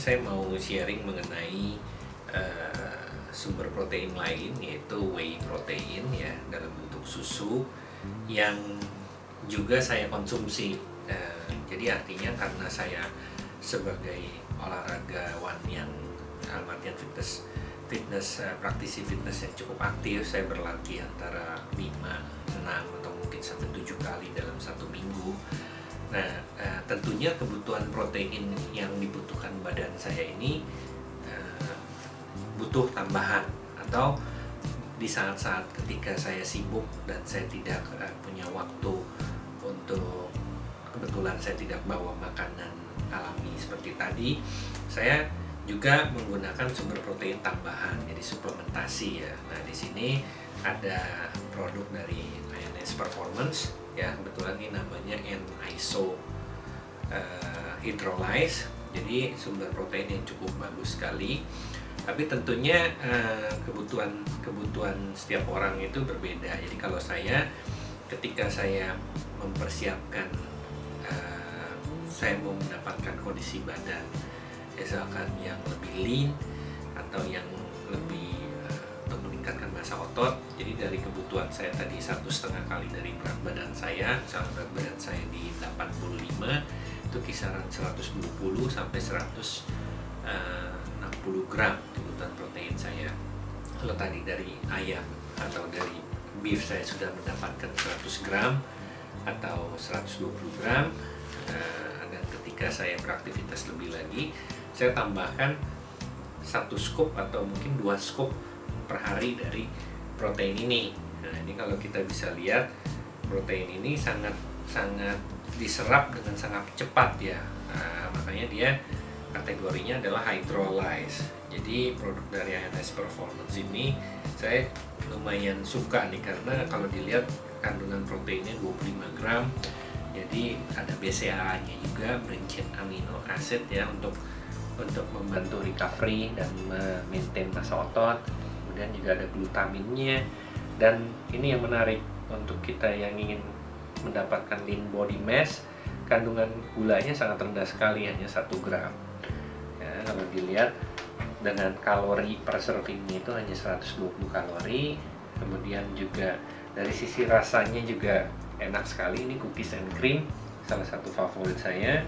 saya mau sharing mengenai sumber protein lain, yaitu whey protein ya, dalam bentuk susu yang juga saya konsumsi. Jadi artinya karena saya sebagai olahragawan yang artian praktisi fitness yang cukup aktif, saya berlatih antara 5, 6 atau mungkin sampai 7 kali dalam satu minggu. Nah, tentunya kebutuhan protein yang dibutuhkan badan saya ini butuh tambahan, atau di saat-saat ketika saya sibuk dan saya tidak punya waktu untuk, kebetulan saya tidak bawa makanan alami seperti tadi, saya juga menggunakan sumber protein tambahan, jadi suplementasi ya. Nah, di sini ada produk dari INS Performance ya, kebetulan ini namanya N-iso hydrolyze. Jadi sumber protein yang cukup bagus sekali. Tapi tentunya kebutuhan setiap orang itu berbeda. Jadi kalau saya, ketika saya mempersiapkan, saya mau mendapatkan kondisi badan misalkan yang lebih lean atau yang lebih untuk meningkatkan massa otot. Jadi dari kebutuhan saya tadi 1,5 kali dari berat badan saya, misalnya berat badan saya di 85, itu kisaran 120 sampai 160 gram kebutuhan protein saya. Kalau tadi dari ayam atau dari beef saya sudah mendapatkan 100 gram atau 120 gram, dan ketika saya beraktivitas lebih lagi, saya tambahkan 1 scoop atau mungkin 2 scoop per hari dari protein ini. Nah, ini kalau kita bisa lihat, protein ini sangat diserap dengan sangat cepat ya. Makanya dia kategorinya adalah hydrolyze. Jadi produk dari INS Performance ini saya lumayan suka nih, karena kalau dilihat kandungan proteinnya 25 gram. Jadi ada BCAA-nya juga, branched amino acid ya, untuk membantu recovery dan maintain massa otot. Kemudian juga ada glutaminnya, dan ini yang menarik untuk kita yang ingin mendapatkan lean body mass, kandungan gulanya sangat rendah sekali, hanya 1 gram ya. Kalau dilihat dengan kalori per servingnya itu hanya 120 kalori. Kemudian juga dari sisi rasanya juga enak sekali. Ini cookies and cream, salah satu favorit saya.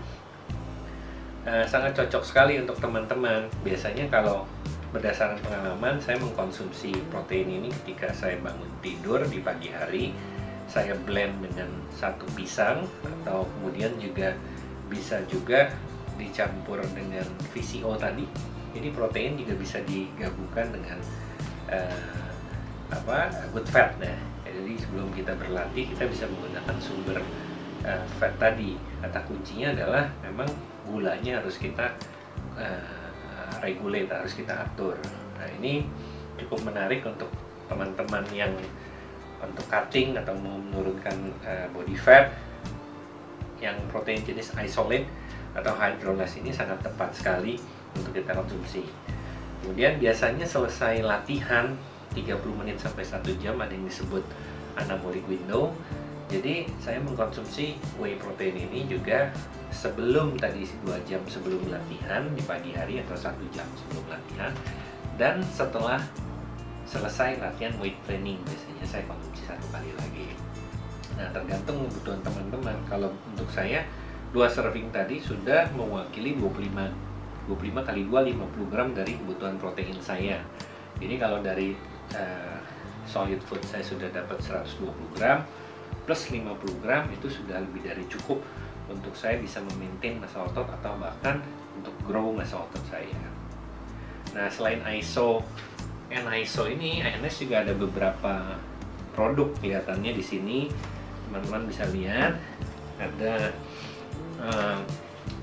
Sangat cocok sekali untuk teman-teman. Biasanya kalau berdasarkan pengalaman, saya mengkonsumsi protein ini ketika saya bangun tidur di pagi hari. Saya blend dengan 1 pisang, atau kemudian juga bisa juga dicampur dengan VCO tadi. Jadi protein juga bisa digabungkan dengan good fat. Nah, jadi sebelum kita berlatih, kita bisa menggunakan sumber fat tadi. Kata kuncinya adalah memang gulanya harus kita regulate, harus kita atur. Nah, ini cukup menarik untuk teman-teman yang untuk cutting atau mau menurunkan body fat. Yang protein jenis isolate atau hydrolyze ini sangat tepat sekali untuk kita konsumsi. Kemudian biasanya selesai latihan 30 menit sampai 1 jam, ada yang disebut anabolic window. Jadi saya mengkonsumsi whey protein ini juga sebelum tadi 2 jam sebelum latihan di pagi hari, atau 1 jam sebelum latihan, dan setelah selesai latihan weight training biasanya saya konsumsi 1 kali lagi. Nah, tergantung kebutuhan teman-teman. Kalau untuk saya, 2 serving tadi sudah mewakili 25 kali 2, 50 gram dari kebutuhan protein saya. Jadi kalau dari solid food saya sudah dapat 120 gram plus 50 gram, itu sudah lebih dari cukup untuk saya bisa memaintain massa otot, atau bahkan untuk grow massa otot saya. Nah, selain N-iso ini, INS juga ada beberapa produk kelihatannya di sini. Teman-teman bisa lihat ada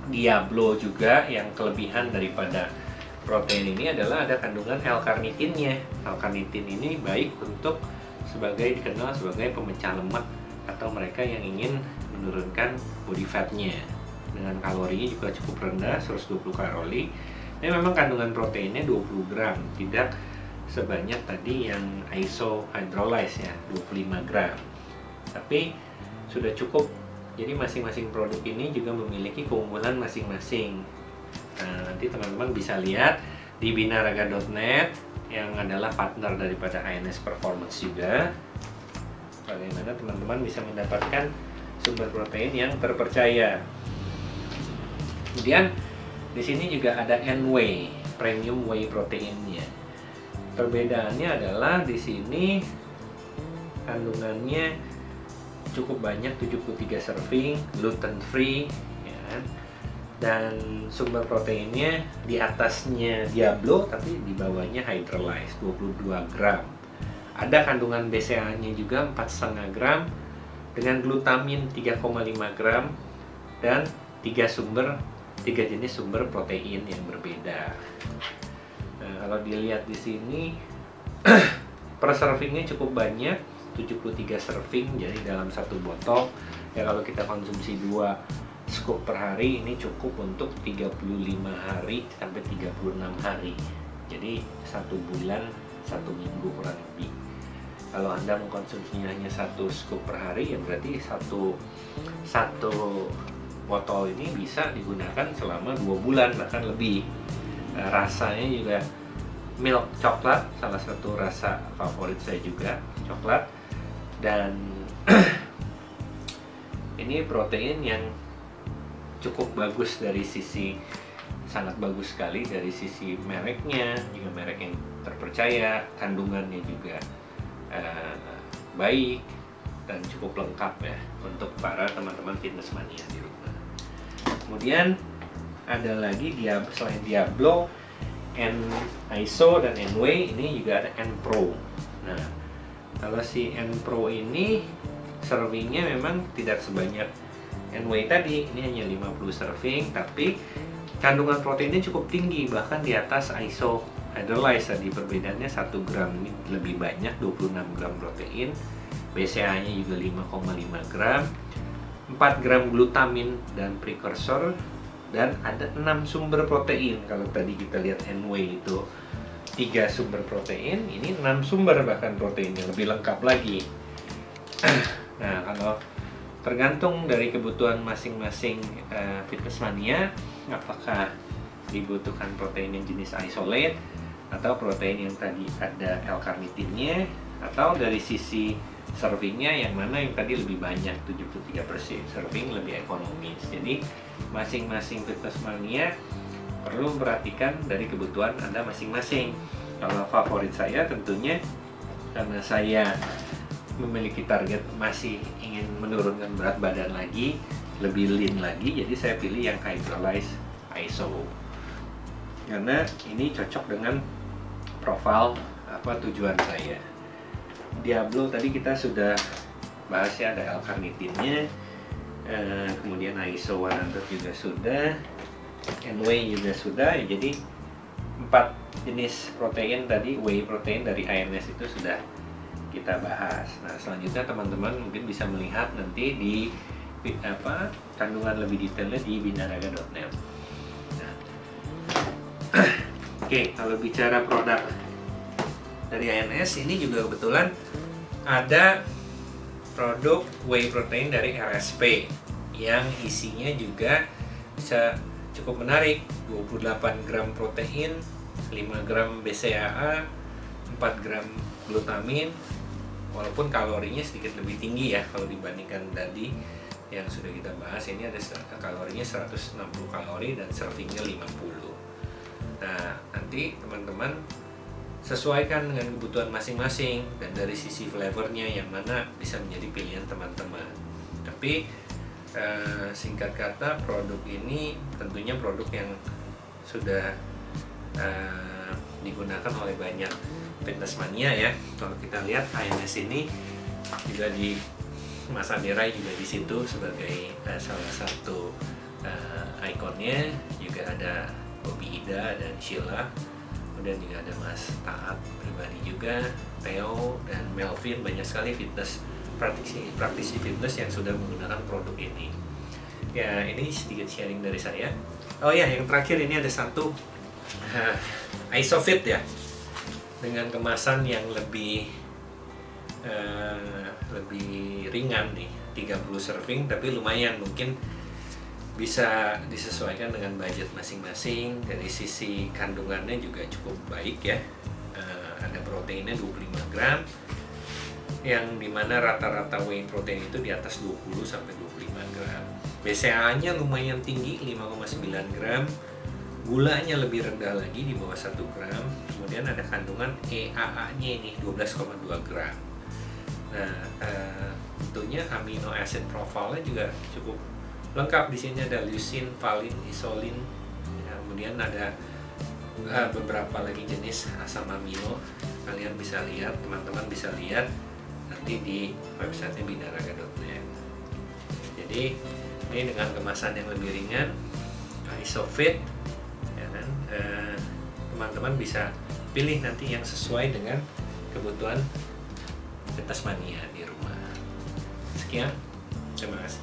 Diablo juga, yang kelebihan daripada protein ini adalah ada kandungan L-karnitinnya. L-karnitin ini baik untuk dikenal sebagai pemecah lemak, atau mereka yang ingin menurunkan body fatnya. Dengan kalorinya juga cukup rendah, 120 kalori. Ini memang kandungan proteinnya 20 gram, tidak sebanyak tadi yang iso hydrolyze ya, 25 gram. Tapi sudah cukup. Jadi masing-masing produk ini juga memiliki keunggulan masing-masing. Nah, nanti teman-teman bisa lihat di binaraga.net yang adalah partner daripada INS Performance juga, bagaimana teman-teman bisa mendapatkan sumber protein yang terpercaya. Kemudian di sini juga ada N-Whey, premium whey proteinnya. Perbedaannya adalah di sini kandungannya cukup banyak, 73 serving, gluten free, ya kan? Dan sumber proteinnya di atasnya Diablo tapi di bawahnya Hydrolyze 22 gram. Ada kandungan BCA-nya juga 4,5 gram dengan glutamin 3,5 gram dan 3 jenis sumber protein yang berbeda. Nah, kalau dilihat di sini per servingnya cukup banyak, 73 serving, jadi dalam satu botol ya kalau kita konsumsi 2 scoop per hari ini cukup untuk 35 hari sampai 36 hari. Jadi 1 bulan 1 minggu kurang lebih. Kalau Anda mengkonsumsinya hanya 1 scoop per hari ya berarti satu botol ini bisa digunakan selama 2 bulan bahkan lebih. Rasanya juga milk coklat, salah satu rasa favorit saya juga, coklat. Dan ini protein yang cukup bagus dari sisi, sangat bagus sekali dari sisi mereknya, juga merek yang terpercaya, kandungannya juga baik dan cukup lengkap ya untuk para teman-teman fitness mania di rumah. Kemudian ada lagi selain Diablo, N-Iso dan N-Whey, ini juga ada N-Pro. Nah, kalau si N-Pro ini servingnya memang tidak sebanyak N-Whey tadi, ini hanya 50 serving, tapi kandungan proteinnya cukup tinggi, bahkan di atas Iso Hydrolyze tadi. Perbedaannya 1 gram ini lebih banyak, 26 gram protein, BCA-nya juga 5,5 gram, 4 gram glutamin dan precursor, dan ada 6 sumber protein. Kalau tadi kita lihat N-Whey itu 3 sumber protein, ini 6 sumber bahkan proteinnya, lebih lengkap lagi. Nah, kalau tergantung dari kebutuhan masing-masing fitness mania, apakah dibutuhkan protein yang jenis isolate atau protein yang tadi ada L-carnitinnya, atau dari sisi servingnya yang mana yang tadi lebih banyak, 73% serving, lebih ekonomis. Jadi masing-masing fitness mania perlu memperhatikan dari kebutuhan Anda masing-masing. Kalau favorit saya tentunya karena saya memiliki target masih ingin menurunkan berat badan lagi, lebih lean lagi, jadi saya pilih yang Hydrolyze Iso karena ini cocok dengan profil tujuan saya. Diablo tadi kita sudah bahas ya, ada L-carnitinnya, kemudian Iso 100 juga sudah, N-Whey juga sudah ya. Jadi 4 jenis protein tadi, whey protein dari INS itu sudah kita bahas. Nah, selanjutnya teman-teman mungkin bisa melihat nanti di kandungan lebih detailnya di binaraga.net. Nah, Oke, kalau bicara produk dari INS, ini juga kebetulan ada produk whey protein dari RSP yang isinya juga bisa cukup menarik, 28 gram protein, 5 gram BCAA, 4 gram glutamin, walaupun kalorinya sedikit lebih tinggi ya kalau dibandingkan tadi yang sudah kita bahas. Ini ada kalorinya 160 kalori dan servingnya 50. Nah, nanti teman-teman sesuaikan dengan kebutuhan masing-masing dan dari sisi flavornya yang mana bisa menjadi pilihan teman-teman. Tapi singkat kata, produk ini tentunya produk yang sudah digunakan oleh banyak fitness mania ya. Kalau kita lihat INS ini juga di Mas Amirai juga di situ sebagai salah satu ikonnya, juga ada Bobby Ida dan Sheila, kemudian juga ada Mas Taat pribadi juga, Theo dan Melvin, banyak sekali fitness praktisi fitness yang sudah menggunakan produk ini. Ya, ini sedikit sharing dari saya. Oh ya, yang terakhir ini ada satu ISOFIT ya, dengan kemasan yang lebih ringan nih, 30 serving, tapi lumayan, mungkin bisa disesuaikan dengan budget masing-masing. Dari sisi kandungannya juga cukup baik ya. Ada proteinnya 25 gram, yang dimana rata-rata whey protein itu di atas 20 sampai 25 gram. BCAA-nya lumayan tinggi, 5,9 gram. Gulanya lebih rendah lagi, di bawah 1 gram. Kemudian ada kandungan EAA-nya ini 12,2 gram. Nah, tentunya amino acid profile-nya juga cukup lengkap. Di sini ada leucine, valine, isolin. Kemudian ada beberapa lagi jenis asam amino. Kalian bisa lihat, teman-teman bisa lihat nanti di website binaraga.net. Jadi ini dengan kemasan yang lebih ringan, isofit, ya kan? Teman-teman bisa pilih nanti yang sesuai dengan kebutuhan Tasmania di rumah. Sekian, terima kasih.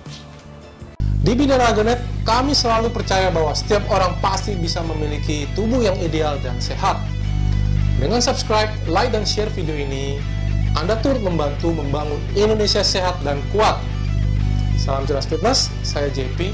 Di Binaraga.net, kami selalu percaya bahwa setiap orang pasti bisa memiliki tubuh yang ideal dan sehat. Dengan subscribe, like, dan share video ini, Anda turut membantu membangun Indonesia sehat dan kuat. Salam Jelas Fitness, saya JP.